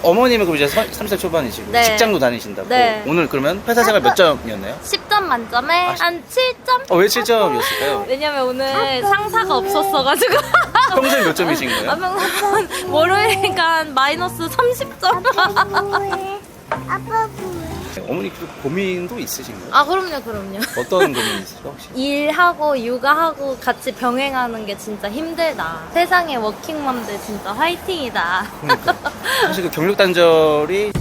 어머님은 그럼 이제 30살 초반이시고 네. 직장도 다니신다고. 네. 오늘 그러면 회사 생활 몇 점이었나요? 10점 만점에 한 7점? 왜 7점이었을까요? 왜냐면 오늘 상사가 없었어가지고. 평소에 몇 점이신 거예요? 아, 평소에 월요일이니까 마이너스 30점. 아빠 뭐? 어머니 그 고민도 있으신가요? 아, 그럼요. 어떤 고민이 있으세요 혹시? 일하고 육아하고 같이 병행하는 게 진짜 힘들다. 세상의 워킹맘들 진짜 화이팅이다. 그러니까 사실 그 경력 단절이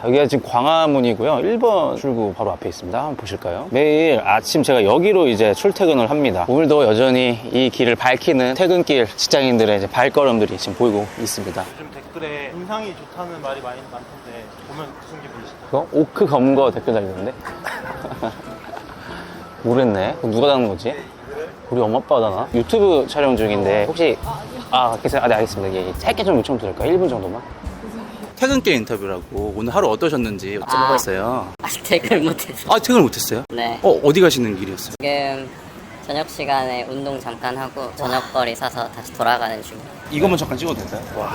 여기가 지금 광화문이고요. 1번 출구 바로 앞에 있습니다. 한번 보실까요? 매일 아침 제가 여기로 이제 출퇴근을 합니다. 오늘도 여전히 이 길을 밝히는 퇴근길 직장인들의 이제 발걸음들이 지금 보이고 있습니다. 요즘 댓글에 인상이 좋다는 말이 많이 많던데 보면 무슨 기분이시죠? 그거 오크 검거 댓글 달리는데? 모르겠네. 그거 누가 다는 거지? 우리 엄마 아빠가 다나? 유튜브 촬영 중인데 혹시 네, 알겠습니다. 예, 짧게 좀 요청 드릴까요? 1분 정도만. 퇴근길 인터뷰라고 오늘 하루 어떠셨는지 여쭤봤어요. 아직 퇴근을 못했어요. 아, 퇴근을 못했어요? 네. 어디 가시는 길이었어요? 지금 저녁 시간에 운동 잠깐 하고 저녁거리 사서 다시 돌아가는 중이에요. 이것만 잠깐 찍어도 될까요? 와,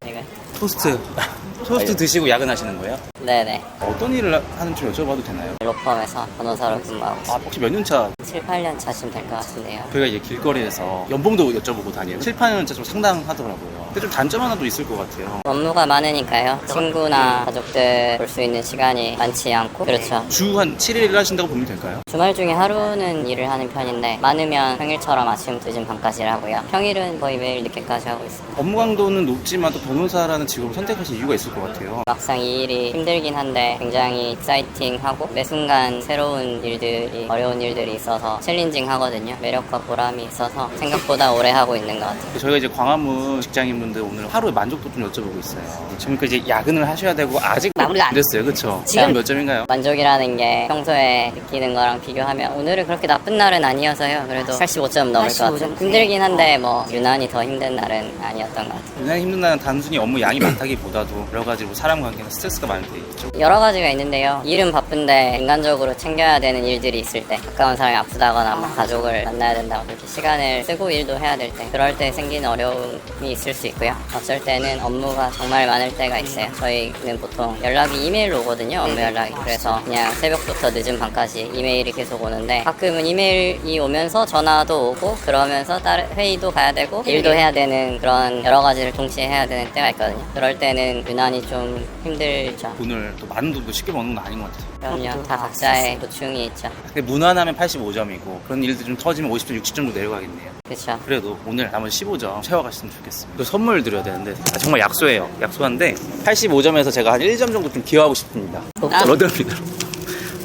이거? 토스트 드시고 야근하시는 거예요? 네네. 어떤 일을 하는지 여쭤봐도 되나요? 로펌에서 변호사로 근무하고 있어요. 혹시 몇 년 차? 7, 8년 차쯤 될 것 같은데요. 저희가 이제 길거리에서 연봉도 여쭤보고 다녀요. 7, 8년 차 좀 상당하더라고요. 근데 좀 단점 하나도 있을 것 같아요. 업무가 많으니까요. 친구나 가족들 볼 수 있는 시간이 많지 않고 그렇죠. 주 한 7일 하신다고 보면 될까요? 주말 중에 하루는 일을 하는 편인데 많으면 평일처럼 아침부터 늦은 밤까지 일하고요. 평일은 거의 매일 늦게까지 하고 있어요. 업무 강도는 높지만 또 변호사라는 직업을 선택하신 이유가 있을 것 같아요. 막상 이 일이 힘들긴 한데 굉장히 익사이팅하고 매 순간 새로운 일들이 어려운 일들이 있어서 챌린징 하거든요. 매력과 보람이 있어서 생각보다 오래 하고 있는 것 같아요. 저희가 이제 광화문 직장인분들 오늘 하루의 만족도 좀 여쭤보고 있어요. 지금 이제 야근을 하셔야 되고 아직 마무리가 안 됐어요. 그렇죠? 지금 몇 점인가요? 만족이라는 게 평소에 느끼는 거랑 비교하면 오늘은 그렇게 나쁜 날은 아니어서요. 그래도 85점 넘을 것 같아요. 힘들긴 한데 뭐 유난히 더 힘든 날은 아니었던 것 같아요. 유난히 힘든 날은 단순히 업무 양이 많다기보다도 여러 가지 뭐 사람 관계나 스트레스가 많을 때 있죠. 여러 가지가 있는데요. 일은 바쁜데 인간적으로 챙겨야 되는 일들이 있을 때, 가까운 사람이 아프다거나 뭐 가족을 만나야 된다고 이렇게 시간을 쓰고 일도 해야 될 때, 그럴 때 생기는 어려움이 있을 수 있고요. 어쩔 때는 업무가 정말 많을 때가 있어요. 저희는 보통 연락이 이메일로 오거든요. 업무 연락이. 그래서 그냥 새벽부터 늦은 밤까지 이메일이 계속 오는데, 가끔은 이메일이 오면서 전화도 오고 그러면서 다른 회의도 가야 되고 일도 해야 되는 그런 여러 가지를 동시에 해야 되는 때가 있거든요. 그럴 때는 유난히 좀 힘들죠. 돈을 또 많은 돈도 쉽게 버는 건 아닌 것 같아요. 그럼요. 다 각자의 고충이 있죠. 근데 무난하면 85점이고 그런 일들 좀 터지면 50점, 60점도 내려가겠네요. 그렇죠. 그래도 오늘 나머지 15점 채워가셨으면 좋겠습니다. 또 선물 드려야 되는데 정말 약소해요. 약소한데 85점에서 제가 한 1점 정도 좀 기여하고 싶습니다. 로드랍니다.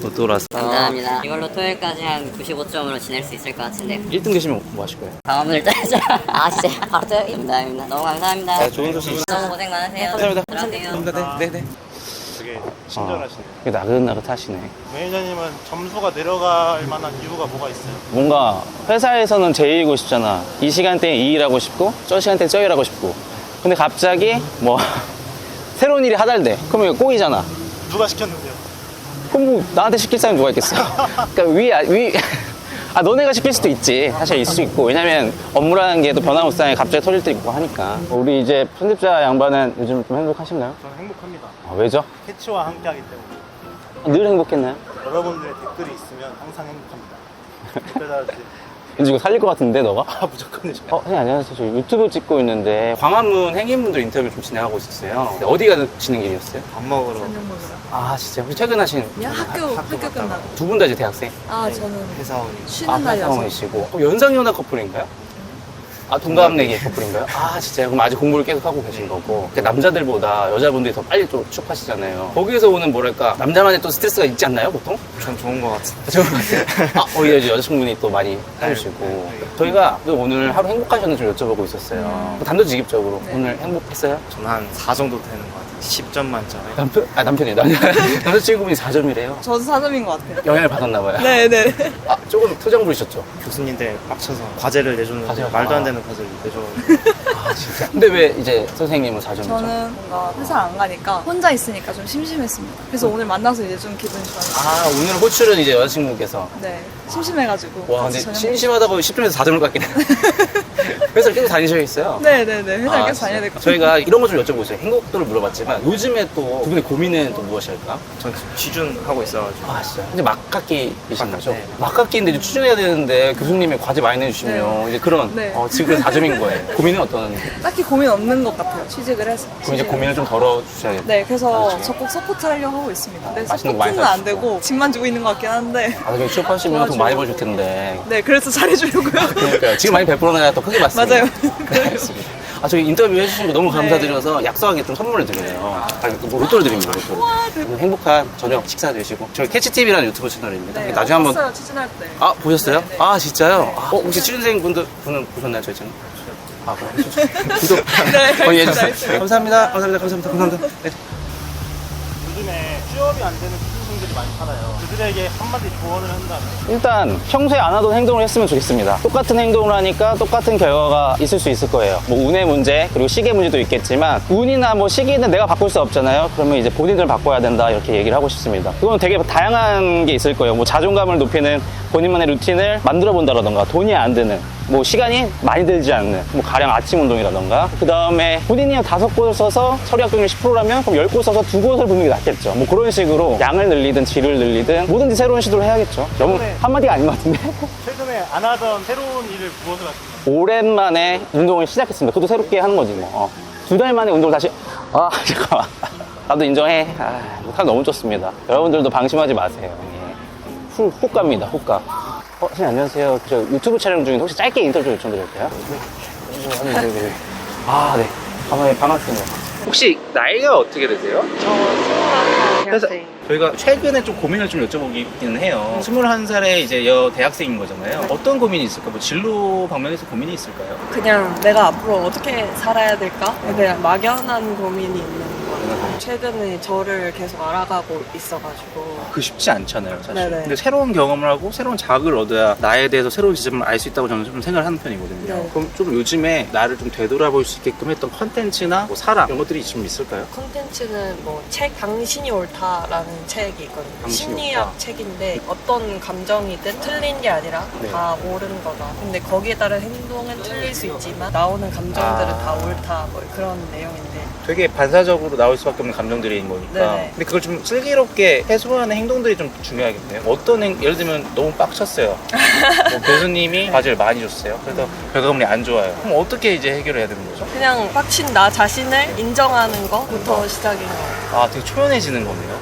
로또라서 감사합니다. 이걸로 토요일까지 한 95점으로 지낼 수 있을 것 같은데 1등 되시면 뭐 하실 거예요? 방어문을 따야죠. 아 진짜 바로 떠요? 감사합니다. 너무 감사합니다. 네, 좋은 소식 너무 고생 많으세요. 감사합니다. 들어가세요. 감사합니다. 네네. 되게 친절하시네요. 나긋나긋하시네. 매니저님은 점수가 내려갈 만한 이유가 뭐가 있어요? 뭔가 회사에서는 제 일이고 싶잖아. 이 시간대에 이 일하고 싶고 저 시간대에 저 일하고 싶고. 근데 갑자기 뭐 새로운 일이 하달돼. 그러면 이거 꼬이잖아. 누가 시켰는데요? 그럼 뭐 나한테 시킬 사람이 누가 있겠어? 그러니까 너네가 시킬 수도 있지. 사실 있을 수 있고. 왜냐면 업무라는 게 또 변화무쌍하게 갑자기 터질 때 있고 하니까. 우리 이제 편집자 양반은 요즘 좀 행복하신가요? 저는 행복합니다. 왜죠? 캐치와 함께하기 때문에 늘 행복했나요? 여러분들의 댓글이 있으면 항상 행복합니다. 댓글 달아주세요. 왠지 이거 살릴 것 같은데 너가? 아 무조건이죠. 선생님 안녕하세요. 저 유튜브 찍고 있는데 광화문 행인분들 인터뷰 좀 진행하고 있었어요. 근데 어디 가시는 길이었어요? 밥 먹으러 아 진짜 혹시 퇴근하신 그냥 학교 끝나고. 두 분 다 이제 대학생? 아, 저는 회사원이 쉬는 날이라서. 회사원이시고 연상연하 커플인가요? 동갑내기 커플인가요? 진짜요? 그럼 아직 공부를 계속 하고 계신 거고. 그러니까 남자들보다 여자분들이 더 빨리 좀 취업하시잖아요. 거기에서 오는 뭐랄까 남자만의 또 스트레스가 있지 않나요 보통? 전 좋은 것 같아요. 좋은 것 같아요. 이제 여자친구분이 또 많이 해주시고. 저희가 또 오늘 하루 행복하셨는지 좀 여쭤보고 있었어요. 단도직입적으로 오늘 행복했어요? 저는 한 4 정도 되는 것 같아요. 10점 만점에 남편이 남자친구분이 4점이래요. 저도 4점인 것 같아요. 영향을 받았나봐요. 네네. 아, 조금 투정 부리셨죠? 교수님들 빡쳐서 과제를 내줬는데 과제가 말도 안 많아. 되는 과제를 내줘. 아, 진짜? 근데 왜 이제 선생님은 4점이죠? 저는 뭔가 회사 안 가니까 혼자 있으니까 좀 심심했습니다. 그래서 오늘 만나서 이제 좀 기분이 좋아요. 아, 오늘 호출은 이제 여자친구께서. 네. 심심해가지고. 와, 같이 근데 저녁 심심하다 보면 10점에서 4점을 깎이네. 회사를 계속 다니셔야겠어요. 네네네. 회사 계속 진짜. 다녀야 될 것 같아요. 저희가 이런 거 좀 여쭤보세요. 행복도를 물어봤지만 요즘에 또 두 분의 고민은 또 무엇일까? 전 지금 취준하고 있어가지고 아, 진짜. 이제 막학기이신 거죠? 네. 막학기인데 이제 추진해야 되는데 교수님이 과제 많이 내주시면 이제 그런 네. 지금 4점인 거예요. 고민은 어떤? 딱히 고민 없는 것 같아요. 취직을 해서. 그럼 이제 고민을 좀 덜어주셔야겠다. 네, 그래서 적극 서포트 하려고 하고 있습니다. 근데 맛있는 거 많이 서포트는 안 사주시고. 되고 집만 주고 있는 것 같긴 한데. 아, 나중에 취업하시면 돈 많이 버실 텐데. 네, 그래서 잘해주려고요. 그러니까요. 지금 많이 베풀어놔야 더 크게 받습니다. 맞아요. 네, 알겠습니다. 아, 저기 인터뷰 해주신 거 너무 감사드려서 약속하게 좀 선물을 드려요. 뭐 로또를 드립니다, 로또를. 행복한 저녁 식사 되시고. 저희 캐치TV라는 유튜브 채널입니다. 네, 나중에 한번. 봤어요, 취준할 때. 아, 보셨어요? 네, 네. 아, 진짜요? 혹시 취준생 분은 보셨나요, 저희 채널? 아, 그럼 구독. 네, 해주세요. 네. 감사합니다. 네. 요즘에 취업이 안 되는 취준생들이 많잖아요. 그들에게 한마디 조언을 한다면 일단 평소에 안 하던 행동을 했으면 좋겠습니다. 똑같은 행동을 하니까 똑같은 결과가 있을 수 있을 거예요. 뭐 운의 문제 그리고 시기의 문제도 있겠지만 운이나 뭐 시기는 내가 바꿀 수 없잖아요. 그러면 이제 본인들 바꿔야 된다 이렇게 얘기를 하고 싶습니다. 그건 되게 다양한 게 있을 거예요. 뭐 자존감을 높이는 본인만의 루틴을 만들어 본다라던가 돈이 안 드는 뭐 시간이 많이 들지 않는 뭐 가령 아침 운동이라던가 그 다음에 본인이 5곳을 써서 처리 합격률 10%라면 그럼 10곳 써서 2곳을 보는 게 낫겠죠. 뭐 그런 식으로 양을 늘리든 질을 늘리든 뭐든지 새로운 시도를 해야겠죠. 너무 한마디가 아닌 것 같은데. 최근에 안 하던 새로운 일을 무엇을 하십니까? 오랜만에 운동을 시작했습니다. 그것도 새롭게 하는 거지 뭐. 2달 만에 운동을 다시 잠깐만 나도 인정해. 사람 너무 좋습니다. 여러분들도 방심하지 마세요. 예. 호가입니다. 호가. 선생님 안녕하세요. 저 유튜브 촬영 중인데 혹시 짧게 인터뷰 요청드려도 될까요? 네. 아, 네. 반갑습니다. 혹시 나이가 어떻게 되세요? 저 21살 대학생. 저희가 최근에 좀 고민을 좀 여쭤보기는 해요. 21살에 이제 대학생인 거잖아요. 어떤 고민이 있을까? 뭐 진로 방면에서 고민이 있을까요? 그냥 내가 앞으로 어떻게 살아야 될까에 대한 막연한 고민이 있는 거예요. 최근에 저를 계속 알아가고 있어가지고. 그 쉽지 않잖아요, 사실. 네네. 근데 새로운 경험을 하고 새로운 자극을 얻어야 나에 대해서 새로운 지점을 알 수 있다고 저는 좀 생각을 하는 편이거든요. 네. 그럼 좀 요즘에 나를 좀 되돌아볼 수 있게끔 했던 컨텐츠나 뭐 사람 이런 것들이 좀 있을까요? 콘텐츠는 뭐 책 당신이 옳다라는 책이 있거든요. 당신이 심리학 옳다. 책인데 어떤 감정이든 틀린 게 아니라 네. 다 옳은 거다. 근데 거기에 따른 행동은 틀릴 수 있지만 나오는 감정들은 다 옳다. 뭐 그런 내용인데. 되게 반사적으로 나올 수밖에 없는 감정들인 거니까. 네네. 근데 그걸 좀 슬기롭게 해소하는 행동들이 좀 중요하겠네요. 예를 들면 너무 빡쳤어요. 뭐 교수님이 과제를 많이 줬어요. 그래서 결과물이 안 좋아요. 그럼 어떻게 이제 해결해야 되는 거죠? 그냥 빡친 나 자신을 인정하는 것부터 시작인 거예요. 아, 되게 초연해지는 거네요.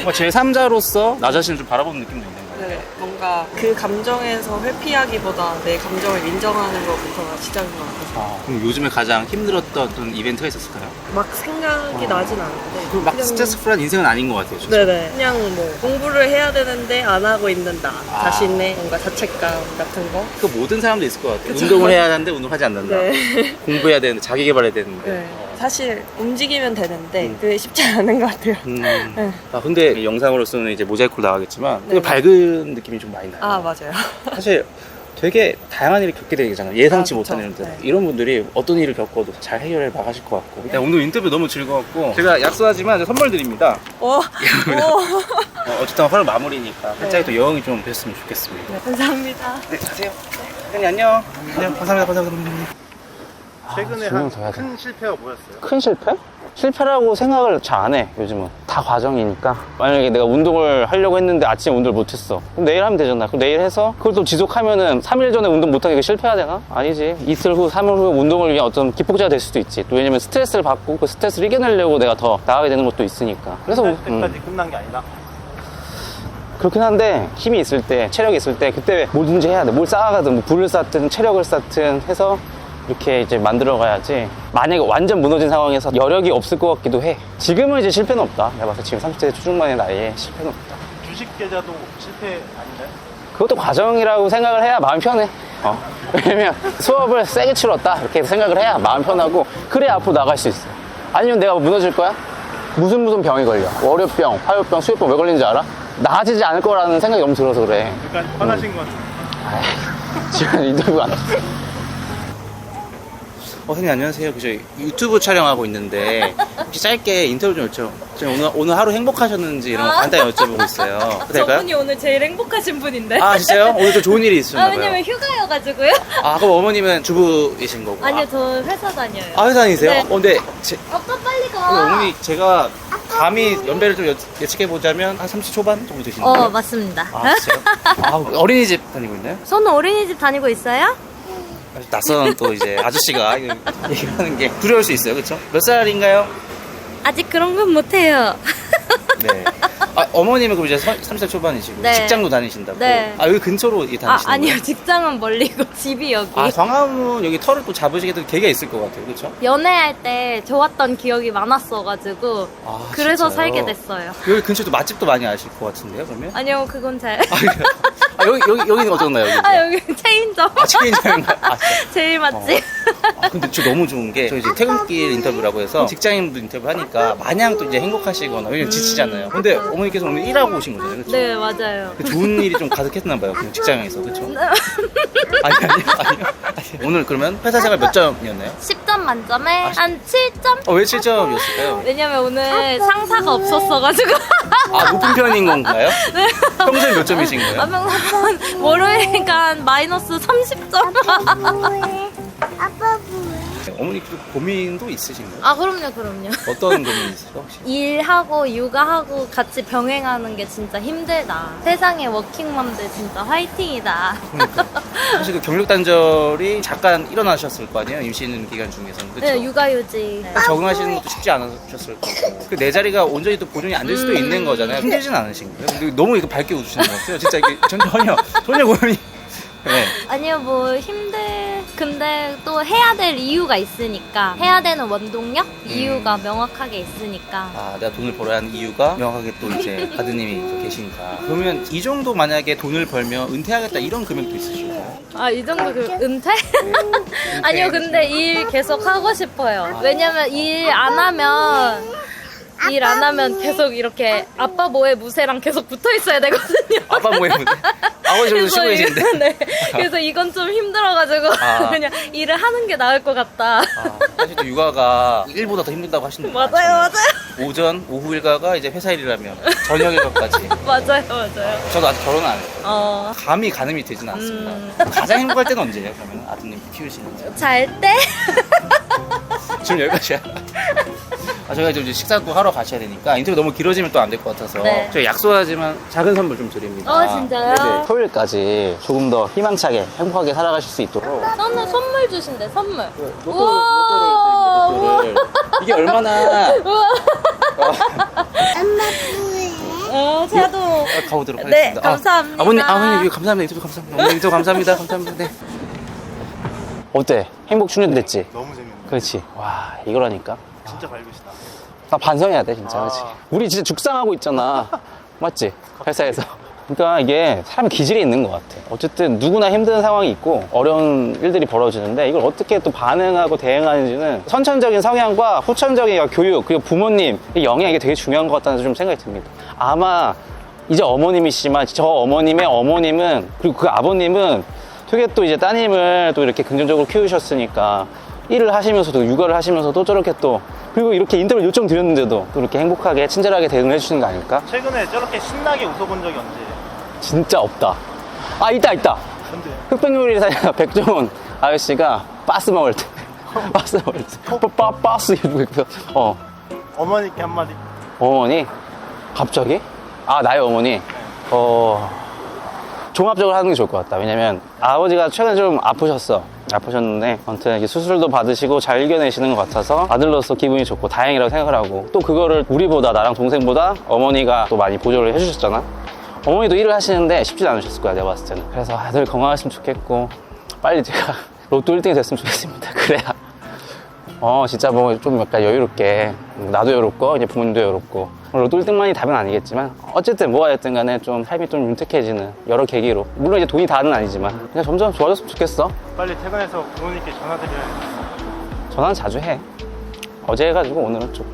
뭔가 제3자로서 나 자신을 좀 바라보는 느낌도 있는 거예요. 네, 뭔가 그 감정에서 회피하기보다 내 감정을 인정하는 것부터가 시작인 것 같아서 그럼 요즘에 가장 힘들었던 어떤 이벤트가 있었을까요? 막 생각이 나진 않는데 그럼 막 그냥- 스트레스풀한 인생은 아닌 것 같아요. 진짜. 네네 그냥 뭐 공부를 해야 되는데 안 하고 있는 나 자신의 뭔가 자책감 같은 거. 그 모든 사람도 있을 것 같아요. 그쵸. 운동을 해야 하는데 운동하지 않는다. 네. 공부해야 되는데 자기 개발해야 되는데. 네. 사실 움직이면 되는데 그게 쉽지 않은 것 같아요. 네. 근데 이 영상으로서는 이제 모자이크로 나가겠지만 되게 네. 밝은 느낌이 좀 많이 나요. 아 맞아요. 사실 되게 다양한 일을 겪게 되잖아요. 예상치 아, 못한 그쵸. 일들. 네. 이런 분들이 어떤 일을 겪어도 잘 해결해 나가실 것 같고. 오늘 인터뷰 너무 즐거웠고 제가 약속하지만 선물 드립니다. 오, 오. 어쨌든 하루 마무리니까 갑자기 네. 또 여행이 좀 됐으면 좋겠습니다. 네, 감사합니다. 네, 가세요. 선생님 안녕. 안녕. 감사합니다. 최근에 질문 한 더 해야 돼. 큰 실패가 뭐였어요? 큰 실패? 실패라고 생각을 잘 안 해, 요즘은. 다 과정이니까. 만약에 내가 운동을 하려고 했는데 아침에 운동을 못했어. 그럼 내일 하면 되잖아. 그럼 내일 해서 그걸 또 지속하면은 3일 전에 운동 못하게 실패해야 되나? 아니지. 이틀 후, 3일 후 운동을 위한 어떤 기폭제가 될 수도 있지. 또 왜냐면 스트레스를 받고 그 스트레스를 이겨내려고 내가 더 나가게 되는 것도 있으니까. 그래서, 끝날 때까지 끝난 게 아니다. 그렇긴 한데 힘이 있을 때, 체력이 있을 때 그때 뭐든지 해야 돼. 뭘 쌓아가든 뭐 불을 쌓든 체력을 쌓든 해서 이렇게 이제 만들어 가야지. 만약에 완전 무너진 상황에서 여력이 없을 것 같기도 해. 지금은 이제 실패는 없다. 내가 봐서 지금 30대 초중반의 나이에 실패는 없다. 주식 계좌도 실패 아닌가요? 그것도 과정이라고 생각을 해야 마음 편해. 왜냐면 수업을 세게 치렀다 이렇게 생각을 해야 마음 편하고 그래야 앞으로 나갈 수 있어. 아니면 내가 무너질 거야? 무슨 병이 걸려. 월요병, 화요병, 수요병 왜 걸리는지 알아? 나아지지 않을 거라는 생각이 너무 들어서 그래. 약간 화나신 것 같아요. 지금 인터뷰 안 해. 선생님 안녕하세요. 저 유튜브 촬영하고 있는데 혹시 짧게 인터뷰 좀 여쭤. 오늘 하루 행복하셨는지 이런 거 간단히 여쭤보고 있어요. 될까요? 저분이 오늘 제일 행복하신 분인데. 아 진짜요? 오늘 좀 좋은 일이 있으셨나 봐요. 왜냐면 휴가여가지고요. 아 그럼 어머님은 주부이신 거고. 아니요, 저 회사 다녀요. 아 회사 다니세요? 네. 근데 아빠 빨리 가. 어머니 제가 감히 연배를 좀 예측해 보자면 한 30 초반 정도 되시는 거예요? 맞습니다. 아 진짜요? 아, 어린이집 다니고 있나요? 저는 어린이집 다니고 있어요? 낯선 또 이제 아저씨가 얘기하는 게 두려울 수 있어요, 그렇죠? 몇 살인가요? 아직 그런 건 못해요. 네. 아, 어머님은 그럼 이제 30살 초반이시고 네. 직장도 다니신다고? 네. 아 여기 근처로 다니시는 아니요, 거예요? 직장은 멀리고 집이 여기. 아 광화문 여기 털을 또 잡으시게 될 계기가 있을 것 같아요, 그렇죠? 연애할 때 좋았던 기억이 많았어가지고 아, 그래서 진짜요? 살게 됐어요. 여기 근처도 맛집도 많이 아실 것 같은데요, 그러면? 아니요, 그건 잘. 아, 여기는 어떤가요? 여기? 아, 여기 체인점. 아, 체인점인가요? 아, 진짜. 제일 맛집. 아, 근데 저 너무 좋은 게, 저 이제 퇴근길 인터뷰라고 해서 직장인분들 인터뷰 하니까 마냥 또 이제 행복하시거나, 왜냐면 지치잖아요. 근데 어머니께서 오늘 일하고 오신 거잖아요, 그렇죠? 네, 맞아요. 그 좋은 일이 좀 가득했나 봐요, 그냥 직장에서, 그렇죠? 아니요. 오늘 그러면 회사 생활 몇 점이었나요? 10점 만점에 한 7점? 왜 7점이었을까요? 왜냐면 오늘 상사가 없었어가지고. 아, 높은 편인 건가요? 네. 평소에 몇 점이신 거예요? 월요일이니까 한 마이너스 30점? 아빠 뭐해? 어머니 그 고민도 있으신가요? 아, 그럼요. 어떤 고민이 있으세요, 혹시? 일하고 육아하고 같이 병행하는 게 진짜 힘들다. 세상에 워킹맘들 진짜 화이팅이다. 그러니까. 사실 그 경력 단절이 잠깐 일어나셨을 거 아니에요? 임신 기간 중에서는, 그렇죠? 네, 육아휴직. 네. 적응하시는 것도 쉽지 않으셨을 거고 그 내 자리가 온전히 또 보존이 안 될 수도 있는 거잖아요. 힘들진 않으신가요? 근데 너무 이거 밝게 웃으시는 것 같아요. 진짜 이게 전혀 고민이. 네. 아니요, 뭐 근데 또 해야 될 이유가 있으니까, 해야 되는 원동력? 이유가 명확하게 있으니까. 아, 내가 돈을 벌어야 하는 이유가 명확하게 또 이제 아드님이 또 계시니까. 그러면 이 정도 만약에 돈을 벌면 은퇴하겠다 이런 금액도 있으실까요? 아, 이 정도 은퇴? 아니요, 근데 일 계속 하고 싶어요. 왜냐면 일 안 하면 계속 이렇게 아빠 뭐해 무새랑 계속 붙어 있어야 되거든요. 아빠 뭐해 무새? 아버지 정도 쉬고 계신데. 네. 그래서 이건 좀 힘들어가지고 그냥 일을 하는 게 나을 것 같다. 아, 사실 또 육아가 일보다 더 힘들다고 하시는 분 맞아요. 오전, 오후 일과가 이제 회사 일이라면 저녁 일과까지. 맞아요. 저도 아직 결혼 안 했어요. 감히 가늠이 되진 않습니다. 가장 행복할 때는 언제예요? 그러면 아드님 키우시는지. 잘 때? 지금 여기까지야. 저희가 이제 식사도 하러 가셔야 되니까 인터뷰 너무 길어지면 또 안 될 것 같아서 네. 저희 약속하지만 작은 선물 좀 드립니다. 진짜요? 네네. 토요일까지 조금 더 희망차게 행복하게 살아가실 수 있도록 저는 선물 주신대, 선물. 로또를 이게 얼마나 엄마 뭐해? 저도. 가보도록 네, 하겠습니다. 감사합니다. 아버님 감사합니다. 인터뷰 감사합니다. 어머니 인터뷰 감사합니다. 네. 어때? 행복 충전됐지? 너무 재밌네. 그렇지. 와 이거라니까. 진짜 밝으시다. 나 반성해야 돼 진짜. 아. 그렇지. 우리 진짜 죽상하고 있잖아. 맞지? 회사에서. 그러니까 이게 사람 기질이 있는 것 같아. 어쨌든 누구나 힘든 상황이 있고 어려운 일들이 벌어지는데 이걸 어떻게 또 반응하고 대응하는지는 선천적인 성향과 후천적인 교육 그리고 부모님의 영향이 되게 중요한 것 같다는 좀 생각이 듭니다. 아마 이제 어머님이시지만 저 어머님의 어머님은 그리고 그 아버님은 되게 또 이제 따님을 또 이렇게 긍정적으로 키우셨으니까 일을 하시면서도 육아를 하시면서도 저렇게 또 그리고 이렇게 인터뷰 요청 드렸는데도 또 이렇게 행복하게 친절하게 대응을 해주시는 거 아닐까? 최근에 저렇게 신나게 웃어본 적이 언제예요? 진짜 없다. 아 있다. 언제? 흑백요리사 백종원 아저씨가 빠스 먹을 때 빠스 먹을 때 빠스 이러고 어머니께 한마디. 어머니 갑자기? 아 나의 어머니 종합적으로 하는 게 좋을 것 같다. 왜냐면 아버지가 최근에 좀 아프셨는데 아무튼 이게 수술도 받으시고 잘 이겨내시는 것 같아서 아들로서 기분이 좋고 다행이라고 생각을 하고 또 그거를 우리보다 나랑 동생보다 어머니가 또 많이 보조를 해주셨잖아. 어머니도 일을 하시는데 쉽지 않으셨을 거야 내가 봤을 때는. 그래서 아들 건강하시면 좋겠고 빨리 제가 로또 1등이 됐으면 좋겠습니다. 그래야 진짜 뭐 좀 약간 여유롭게 나도 여유롭고 이제 부모님도 여유롭고 로또 1등만이 답은 아니겠지만 어쨌든 뭐가 됐든 간에 좀 삶이 좀 윤택해지는 여러 계기로 물론 이제 돈이 다는 아니지만 그냥 점점 좋아졌으면 좋겠어. 빨리 퇴근해서 부모님께 전화드려야겠다. 전화는 자주 해. 어제 해가지고 오늘은 좀